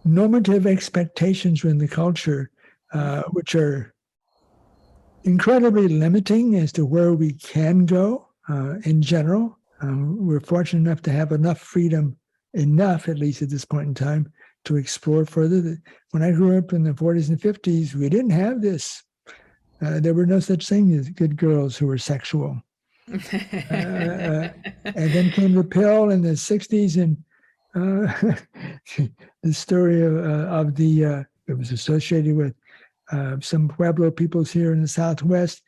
normative expectations in the culture, which are incredibly limiting as to where we can go in general. We're fortunate enough to have enough freedom, at least at this point in time, to explore further. When I grew up in the 40s and 50s, we didn't have this. There were no such thing as good girls who were sexual. And then came the pill in the 60s, and the story of it was associated with some Pueblo peoples here in the Southwest,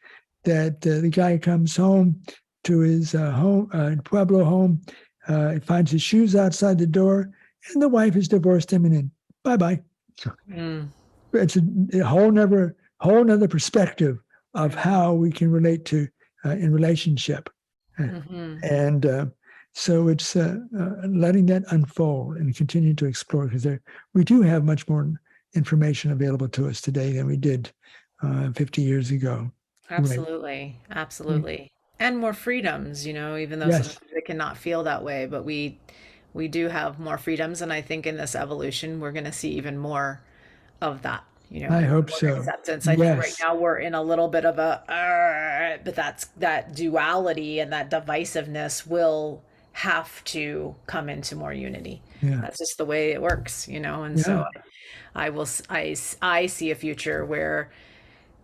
that the guy comes home to his Pueblo home, he finds his shoes outside the door, and the wife has divorced him, and then bye-bye. It's a whole nother perspective of how we can relate to in relationship. And so it's letting that unfold and continue to explore, because we do have much more information available to us today than we did 50 years ago. Absolutely. Right. Absolutely. And more freedoms, even though sometimes it cannot feel that way, but we do have more freedoms. And I think in this evolution, we're going to see even more of that. I hope so. Acceptance. I think right now we're in a little bit of but that duality and that divisiveness will have to come into more unity. That's just the way it works, And so I see a future where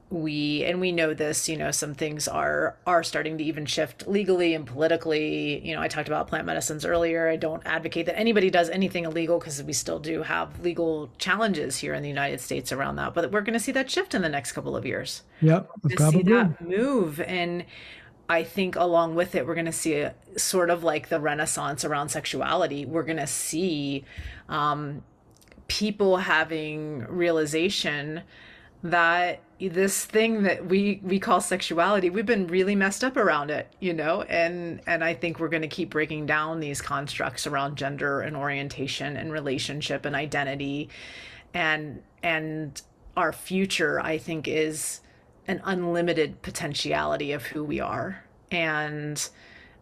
we know this, some things are starting to even shift legally and politically. I talked about plant medicines earlier. I don't advocate that anybody does anything illegal, because we still do have legal challenges here in the United States around that. But we're going to see that shift in the next couple of years. Yep, probably. See that move. And I think along with it, we're going to see a sort of like the Renaissance around sexuality. We're going to see people having realization that this thing that we call sexuality, we've been really messed up around it, and I think we're going to keep breaking down these constructs around gender and orientation and relationship and identity, and our future, I think, is an unlimited potentiality of who we are. And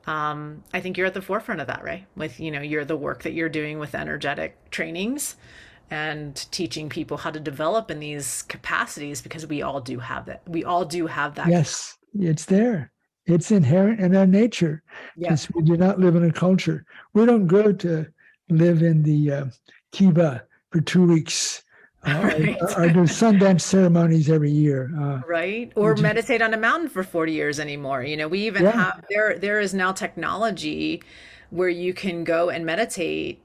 I think you're at the forefront of that, Ray, with you're the work that you're doing with energetic trainings and teaching people how to develop in these capacities, because we all do have that. We all do have that. Yes, it's there. It's inherent in our nature. Because we do not live in a culture. We don't go to live in the kiva for 2 weeks, or do Sundance ceremonies every year. Right. Or meditate on a mountain for 40 years anymore. We even have, there is now technology where you can go and meditate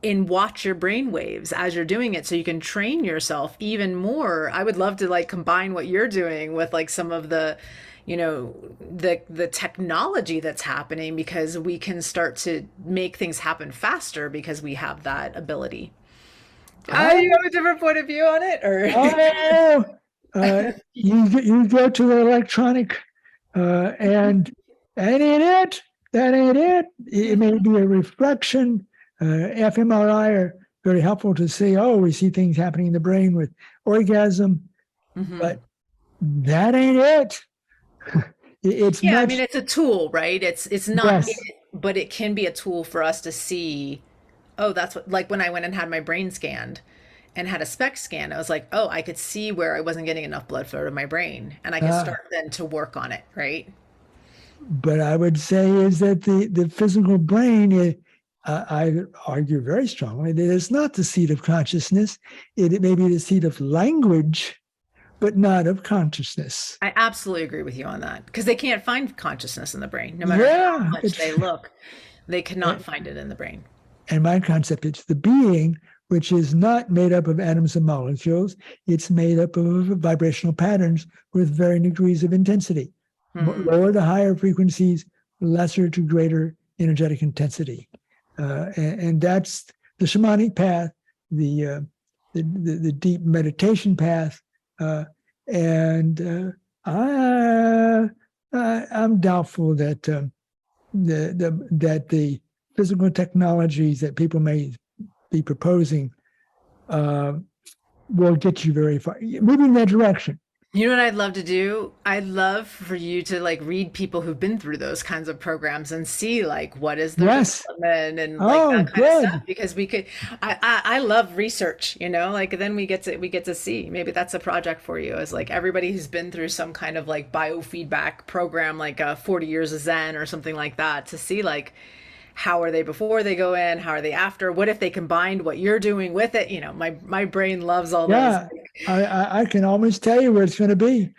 and watch your brain waves as you're doing it so you can train yourself even more. I would love to like combine what you're doing with like some of the, you know, the technology that's happening, because we can start to make things happen faster because we have that ability. You have a different point of view on it, or You go to the electronic, and that ain't it. That ain't it. It may be a reflection. fMRI are very helpful to see, oh, we see things happening in the brain with orgasm, but that ain't it. It's yeah, I much. mean, it's a tool, right? It's not Yes. it, but it can be a tool for us to see, oh, that's what, like when I went and had my brain scanned and had a SPECT scan, I was like, oh, I could see where I wasn't getting enough blood flow to my brain, and I could start then to work on it, right? But I would say is that the physical brain, I argue very strongly that it's not the seat of consciousness. It may be the seat of language, but not of consciousness. I absolutely agree with you on that, because they can't find consciousness in the brain. No matter how much they look, they cannot find it in the brain. And my concept, it's the being, which is not made up of atoms and molecules. It's made up of vibrational patterns with varying degrees of intensity. Lower to higher frequencies, lesser to greater energetic intensity. And that's the shamanic path, the deep meditation path. I'm doubtful that the physical technologies that people may be proposing will get you very far. Moving in that direction. You know what I'd love to do? I'd love for you to like read people who've been through those kinds of programs and see like what is their development and like that kind of stuff. Because we could, I love research, you know, like then we get to see. Maybe that's a project for you, as like everybody who's been through some kind of like biofeedback program, like 40 years of Zen or something like that, to see like, how are they before they go in? How are they after? What if they combined what you're doing with it? You know, my brain loves all those. I can almost tell you where it's going to be.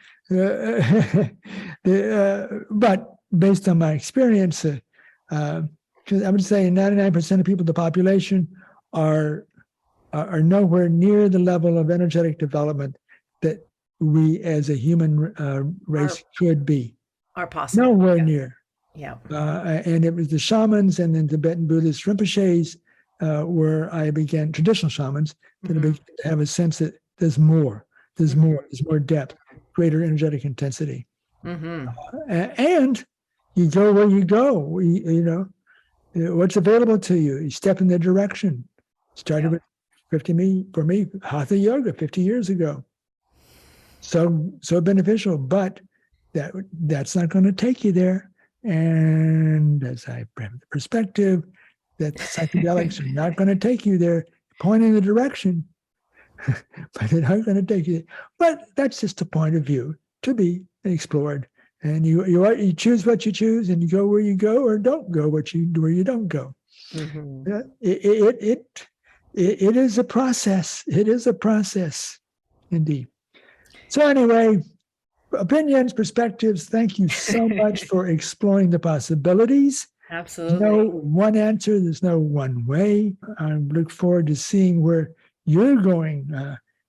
But based on my experience, because I would say 99% of people in the population are nowhere near the level of energetic development that we as a human race could be. Are possible. Nowhere near. Yeah. And it was the shamans and then Tibetan Buddhist Rinpoches where I began, traditional shamans, that I began to have a sense that there's more, there's more depth, greater energetic intensity. And you go where you go, you know, what's available to you. You step in the direction. Started with for me, Hatha Yoga 50 years ago. So beneficial, but that's not going to take you there. And as I have the perspective that psychedelics are not going to take you there, point in the direction, but they're not going to take you there. But that's just a point of view to be explored. And you choose what you choose, and you go where you go, or don't go where you don't go. It is a process. It is a process, indeed. So anyway, opinions, perspectives, thank you so much for exploring the possibilities. Absolutely. There's no one answer. There's no one way. I look forward to seeing where you're going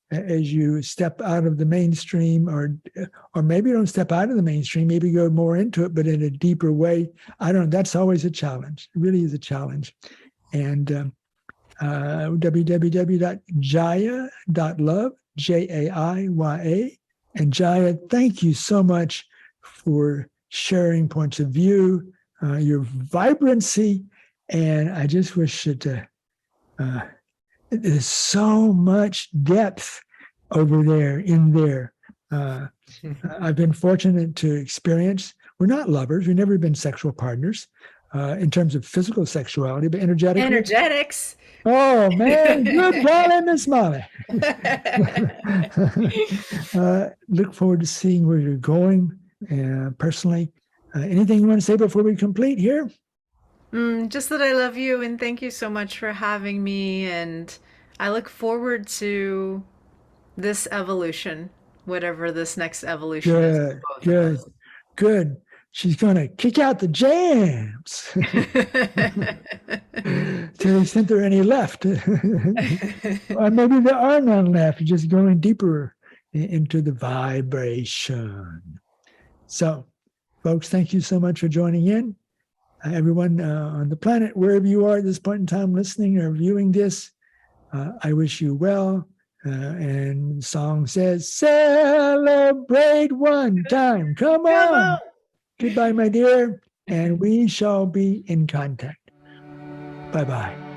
as you step out of the mainstream, or maybe you don't step out of the mainstream, maybe go more into it, but in a deeper way. I don't know. That's always a challenge. It really is a challenge. And www.Jaiya.love, Jaiya. And Jaiya, thank you so much for sharing points of view, your vibrancy, and I just wish that there's so much depth over there, in there. I've been fortunate to experience, we're not lovers, we've never been sexual partners in terms of physical sexuality, but energetics. Oh, man, good golly, Miss Molly. Look forward to seeing where you're going personally. Anything you want to say before we complete here? Just that I love you, and thank you so much for having me. And I look forward to this evolution, whatever this next evolution is. Good. She's going to kick out the jams. to the extent there are any left. Or maybe there are none left, just going deeper into the vibration. So, folks, thank you so much for joining in. Everyone on the planet, wherever you are at this point in time listening or viewing this, I wish you well. And the song says, celebrate one time. Come on. Goodbye, my dear. And we shall be in contact. Bye-bye.